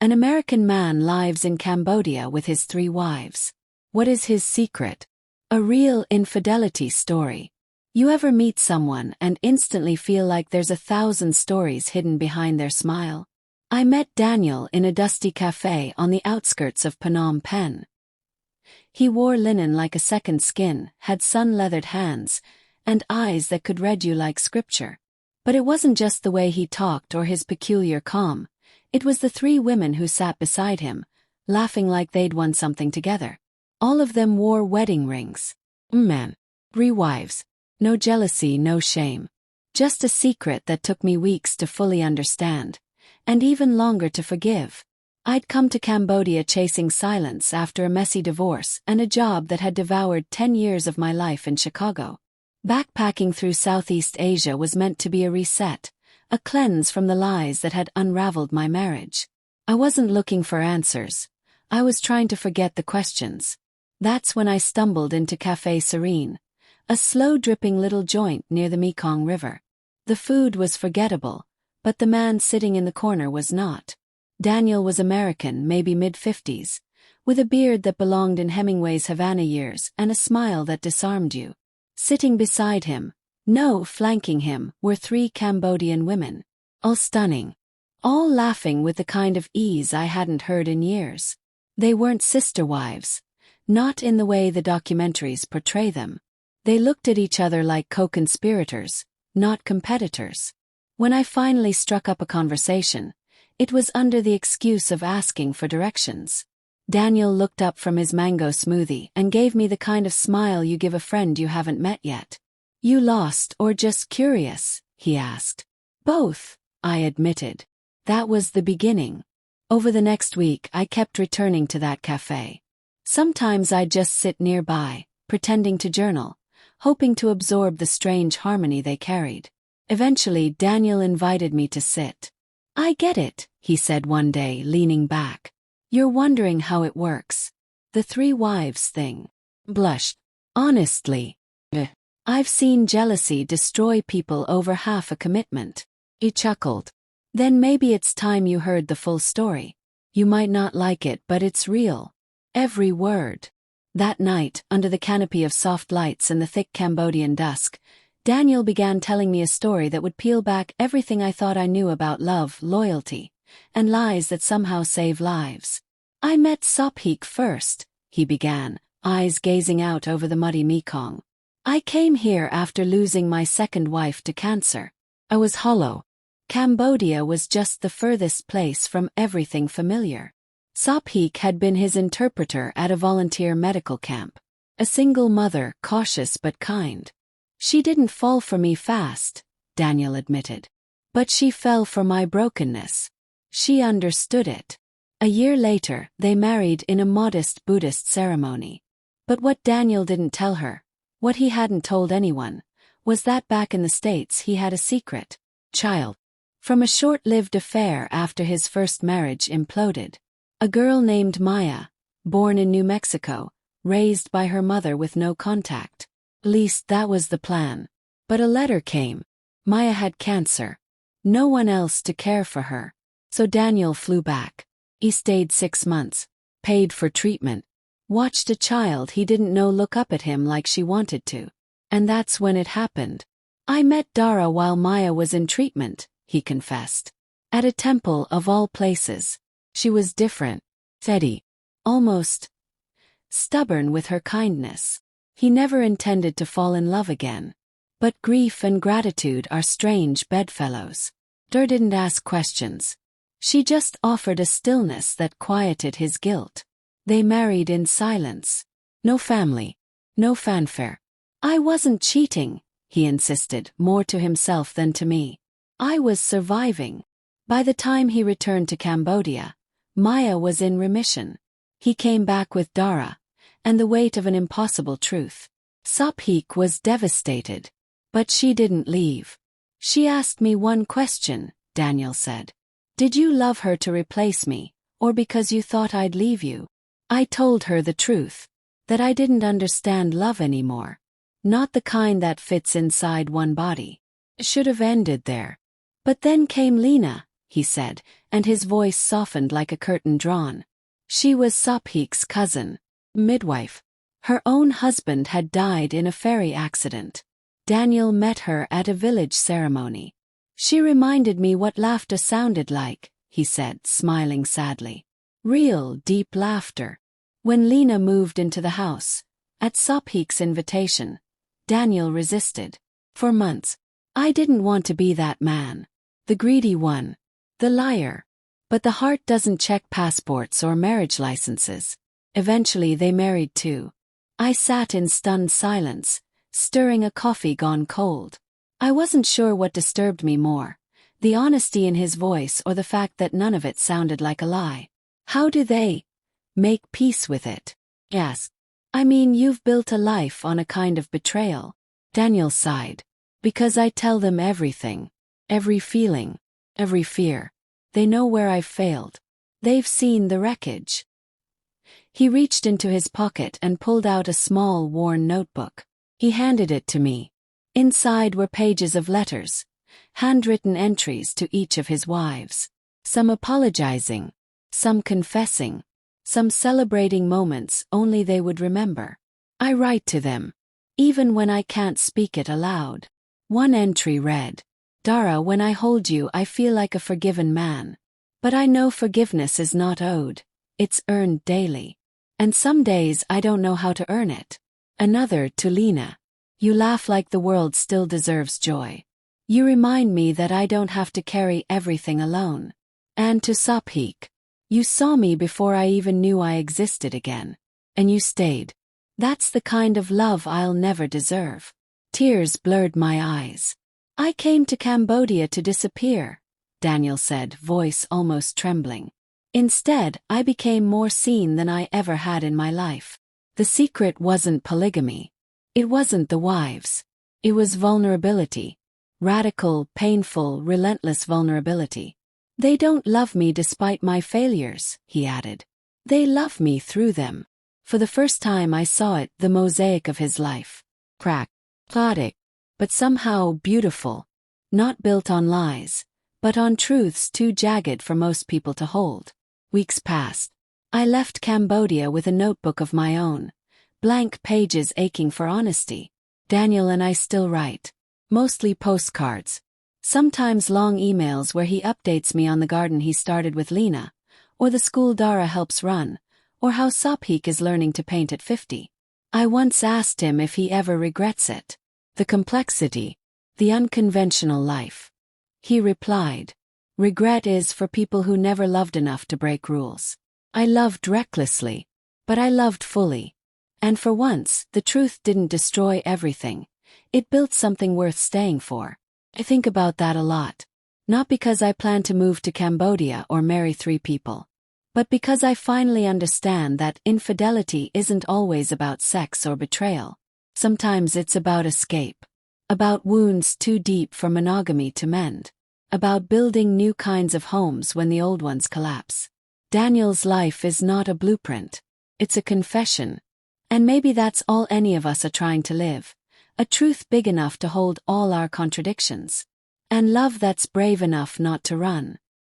An American man lives in Cambodia with his 3 wives. What is his secret? A real infidelity story. You ever meet someone and instantly feel like there's 1,000 stories hidden behind their smile? I met Daniel in a dusty cafe on the outskirts of Phnom Penh. He wore linen like a second skin, had sun-leathered hands, and eyes that could read you like scripture. But it wasn't just the way he talked or his peculiar calm. It was the 3 women who sat beside him, laughing like they'd won something together. All of them wore wedding rings. Man. 3 wives. No jealousy, no shame. Just a secret that took me weeks to fully understand, and even longer to forgive. I'd come to Cambodia chasing silence after a messy divorce and a job that had devoured 10 years of my life in Chicago. Backpacking through Southeast Asia was meant to be a reset, a cleanse from the lies that had unraveled my marriage. I wasn't looking for answers. I was trying to forget the questions. That's when I stumbled into Café Serene, a slow-dripping little joint near the Mekong River. The food was forgettable, but the man sitting in the corner was not. Daniel was American, maybe mid-50s, with a beard that belonged in Hemingway's Havana years and a smile that disarmed you. Sitting beside him, no, flanking him, were 3 Cambodian women. All stunning. All laughing with the kind of ease I hadn't heard in years. They weren't sister wives. Not in the way the documentaries portray them. They looked at each other like co-conspirators, not competitors. When I finally struck up a conversation, it was under the excuse of asking for directions. Daniel looked up from his mango smoothie and gave me the kind of smile you give a friend you haven't met yet. "You lost or just curious?" he asked. "Both," I admitted. That was the beginning. Over the next week I kept returning to that cafe. Sometimes I'd just sit nearby, pretending to journal, hoping to absorb the strange harmony they carried. Eventually Daniel invited me to sit. "I get it," he said one day, leaning back. "You're wondering how it works. The 3 wives thing." Blushed. "Honestly, I've seen jealousy destroy people over half a commitment." He chuckled. "Then maybe it's time you heard the full story. You might not like it, but it's real. Every word." That night, under the canopy of soft lights and the thick Cambodian dusk, Daniel began telling me a story that would peel back everything I thought I knew about love, loyalty, and lies that somehow save lives. "I met Sophik first," he began, eyes gazing out over the muddy Mekong. "I came here after losing my second wife to cancer. I was hollow. Cambodia was just the furthest place from everything familiar. Sophik had been his interpreter at a volunteer medical camp. A single mother, cautious but kind. She didn't fall for me fast," Daniel admitted. "But she fell for my brokenness. She understood it. A year later, they married in a modest Buddhist ceremony. But what Daniel didn't tell her, what he hadn't told anyone, was that back in the States he had a secret child. From a short-lived affair after his first marriage imploded. A girl named Maya, born in New Mexico, raised by her mother with no contact. At least that was the plan. But a letter came. Maya had cancer. No one else to care for her. So Daniel flew back. He stayed 6 months, paid for treatment, watched a child he didn't know look up at him like she wanted to. And that's when it happened. "I met Dara while Maya was in treatment," he confessed. "At a temple of all places. She was different, steady, almost stubborn with her kindness. He never intended to fall in love again. But grief and gratitude are strange bedfellows. Dur didn't ask questions. She just offered a stillness that quieted his guilt. They married in silence. No family. No fanfare. I wasn't cheating," he insisted, more to himself than to me. "I was surviving." By the time he returned to Cambodia, Maya was in remission. He came back with Dara, and the weight of an impossible truth. Sophik was devastated. But she didn't leave. "She asked me one question," Daniel said. "Did you love her to replace me, or because you thought I'd leave you?" I told her the truth. That I didn't understand love anymore. Not the kind that fits inside one body. It should have ended there. But then came Lena, he said, and his voice softened like a curtain drawn. She was Sophik's cousin, midwife. Her own husband had died in a ferry accident. Daniel met her at a village ceremony. She reminded me what laughter sounded like, he said, smiling sadly. Real, deep laughter. When Lena moved into the house, at Sophik's invitation, Daniel resisted. For months, I didn't want to be that man. The greedy one. The liar. But the heart doesn't check passports or marriage licenses. Eventually they married too. I sat in stunned silence, stirring a coffee gone cold. I wasn't sure what disturbed me more, the honesty in his voice or the fact that none of it sounded like a lie. How do they make peace with it? Yes. I mean, you've built a life on a kind of betrayal. Daniel sighed. Because I tell them everything. Every feeling. Every fear. They know where I've failed. They've seen the wreckage. He reached into his pocket and pulled out a small, worn notebook. He handed it to me. Inside were pages of letters, handwritten entries to each of his wives. Some apologizing, some confessing, some celebrating moments only they would remember. I write to them, even when I can't speak it aloud. One entry read, Dara, when I hold you I feel like a forgiven man. But I know forgiveness is not owed, it's earned daily. And some days I don't know how to earn it. Another to Lena. You laugh like the world still deserves joy. You remind me that I don't have to carry everything alone. And to Sophik. You saw me before I even knew I existed again. And you stayed. That's the kind of love I'll never deserve. Tears blurred my eyes. I came to Cambodia to disappear, Daniel said, voice almost trembling. Instead, I became more seen than I ever had in my life. The secret wasn't polygamy. It wasn't the wives. It was vulnerability. Radical, painful, relentless vulnerability. They don't love me despite my failures, he added. They love me through them. For the first time I saw it, the mosaic of his life. Cracked, chaotic, but somehow beautiful. Not built on lies, but on truths too jagged for most people to hold. Weeks passed. I left Cambodia with a notebook of my own, blank pages aching for honesty. Daniel and I still write. Mostly postcards. Sometimes long emails where he updates me on the garden he started with Lena, or the school Dara helps run, or how Sophik is learning to paint at 50. I once asked him if he ever regrets it. The complexity, the unconventional life. He replied, regret is for people who never loved enough to break rules. I loved recklessly, but I loved fully. And for once, the truth didn't destroy everything. It built something worth staying for. I think about that a lot. Not because I plan to move to Cambodia or marry 3 people. But because I finally understand that infidelity isn't always about sex or betrayal. Sometimes it's about escape. About wounds too deep for monogamy to mend. About building new kinds of homes when the old ones collapse. Daniel's life is not a blueprint. It's a confession. And maybe that's all any of us are trying to live. A truth big enough to hold all our contradictions. And love that's brave enough not to run.